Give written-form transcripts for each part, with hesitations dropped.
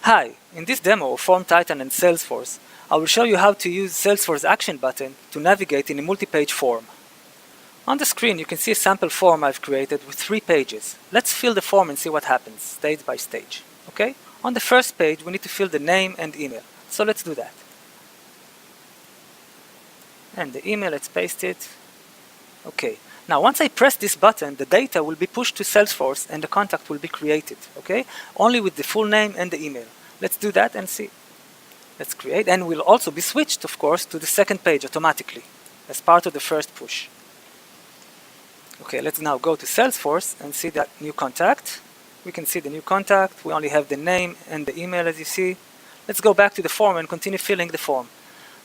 Hi, in this demo of Form Titan and Salesforce, I will show you how to use Salesforce Action button to navigate in a multi-page form. On the screen you can see a sample form I've created with 3 pages. Let's fill the form and see what happens, stage by stage. Okay? On the first page we need to fill the name and email. So let's do that. And the email, let's paste it. Okay. Now once I press this button, the data will be pushed to Salesforce and the contact will be created. Okay? Only with the full name and the email. Let's do that and see. Let's create, and will also be switched, of course, to the second page automatically as part of the first push. Okay, let's now go to Salesforce and see that new contact. We can see the new contact. We only have the name and the email, as you see. Let's go back to the form and continue filling the form.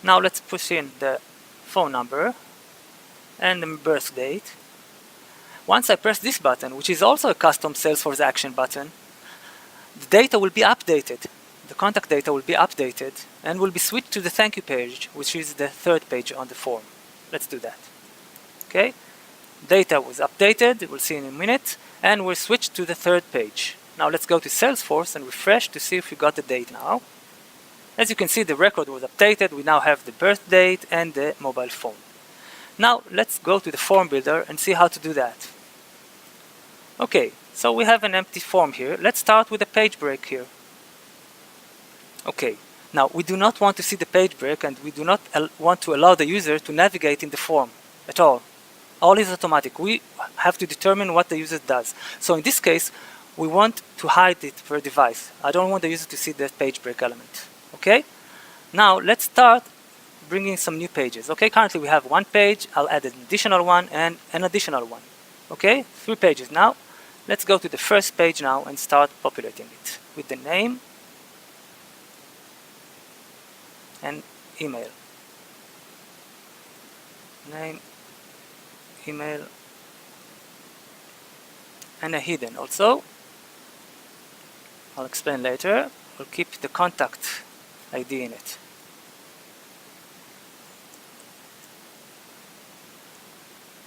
Now let's push in the phone number and the birth date. Once I press this button, which is also a custom Salesforce Action button, the data will be updated. The contact data will be updated and will be switched to the thank you page, which is the third page on the form. Let's do that. Okay? Data was updated, we'll see in a minute, and we're switched to the third page. Now let's go to Salesforce and refresh to see if we got the date now. As you can see, the record was updated. We now have the birth date and the mobile phone. Now let's go to the form builder and see how to do that. Okay, so we have an empty form here. Let's start with a page break here. Okay, now we do not want to see the page break, and we do not want to allow the user to navigate in the form at all. All is automatic. We have to determine what the user does. So in this case, we want to hide it per device. I don't want the user to see the page break element. Okay? Now let's start bringing some new pages. Okay, currently we have 1 page. I'll add an additional one and an additional one. Okay, 3 pages now. Let's go to the first page now and start populating it with the name and email. Name, email, and a hidden also. I'll explain later. We'll keep the contact ID in it.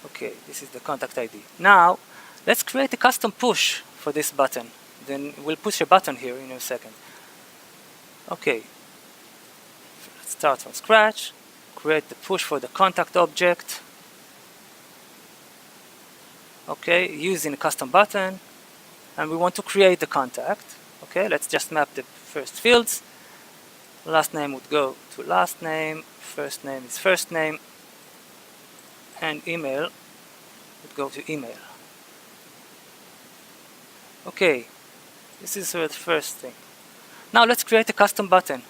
Okay, this is the contact ID. Now, let's create a custom push for this button. Then we'll push a button here in a second. Okay. Start from scratch, create the push for the contact object. Okay, using a custom button, and we want to create the contact. Okay, let's just map the first fields. Last name would go to last name, first name is first name, and email would go to email. Okay, this is the first thing. Now let's create a custom button.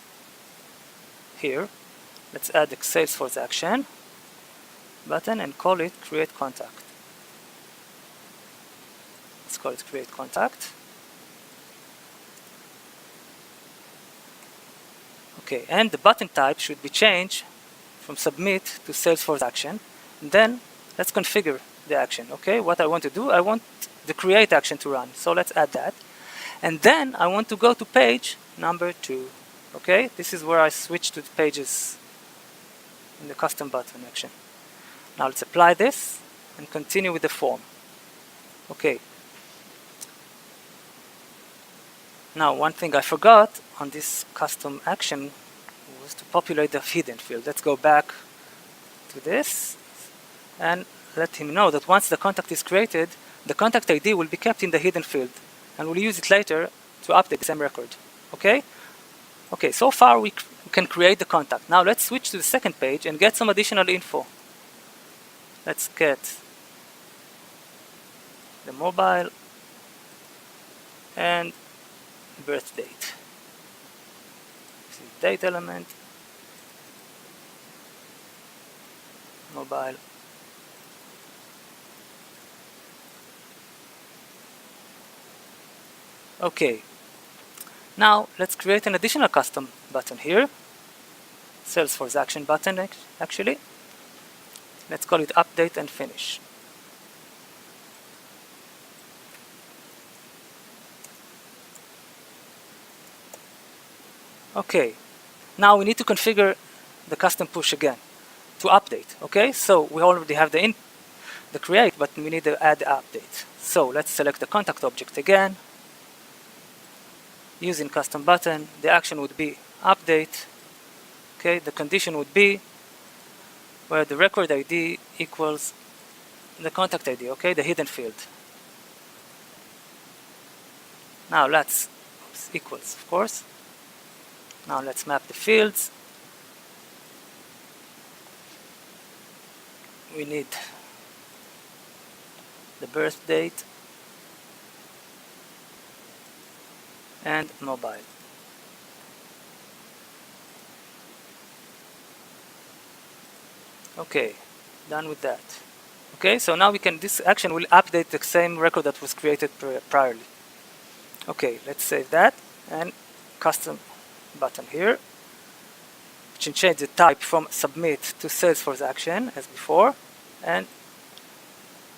Here, let's add the Salesforce Action button and call it Create Contact. Let's call it Create Contact. Okay, and the button type should be changed from Submit to Salesforce Action. And then let's configure the action. Okay, what I want to do, I want the Create action to run. So let's add that. And then I want to go to page number 2. Okay, this is where I switch to the pages in the custom button action. Now let's apply this and continue with the form. Okay. Now one thing I forgot on this custom action was to populate the hidden field. Let's go back to this and let him know that once the contact is created, the contact ID will be kept in the hidden field, and we'll use it later to update the same record. Okay? Okay, so far we can create the contact. Now let's switch to the second page and get some additional info. Let's get the mobile and birth date. This is date element, mobile, okay. Now let's create an additional custom button here. Salesforce Action button actually. Let's call it Update and Finish. Okay. Now we need to configure the custom push again to update. Okay, so we already have the create, but we need to add the update. So let's select the contact object again. using custom button. The action would be update. Okay, the condition would be where the record ID equals the contact ID, okay, the hidden field. Now let's equals, of course. Now let's map the fields. We need the birth date and mobile. Okay, done with that. Okay, so now this action will update the same record that was created priorly. Okay, let's save that and custom button here. We can change the type from submit to Salesforce Action as before. And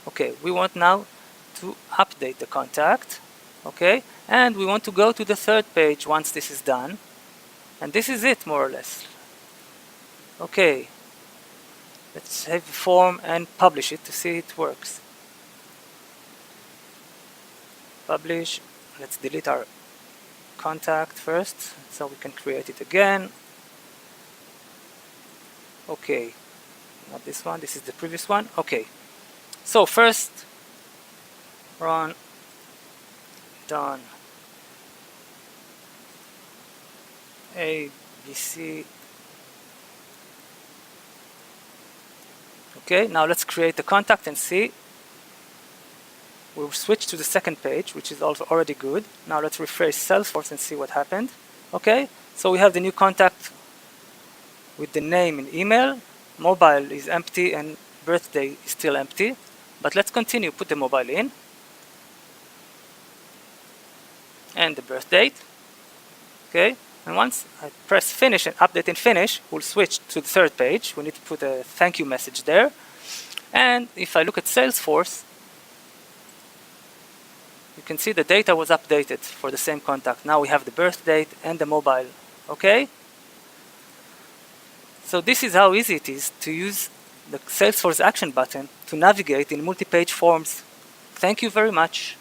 okay, we want now to update the contact. Okay, and we want to go to the third page once this is done. And this is it, more or less. Okay, let's save the form and publish it to see it works. Publish. Let's delete our contact first so we can create it again. Okay, not this one, this is the previous one. Okay, so first run done A, B, C. Okay, now let's create the contact and see. We'll switch to the second page, which is also already good. Now let's refresh Salesforce and see what happened. Okay, so we have the new contact with the name and email. Mobile is empty and birthday is still empty. But let's continue, put the mobile in. And the birth date. Okay, and once I press finish and update and finish, we'll switch to the third page. We need to put a thank you message there. And if I look at Salesforce, you can see the data was updated for the same contact. Now we have the birth date and the mobile. Okay? So this is how easy it is to use the Salesforce Action button to navigate in multi-page forms. Thank you very much.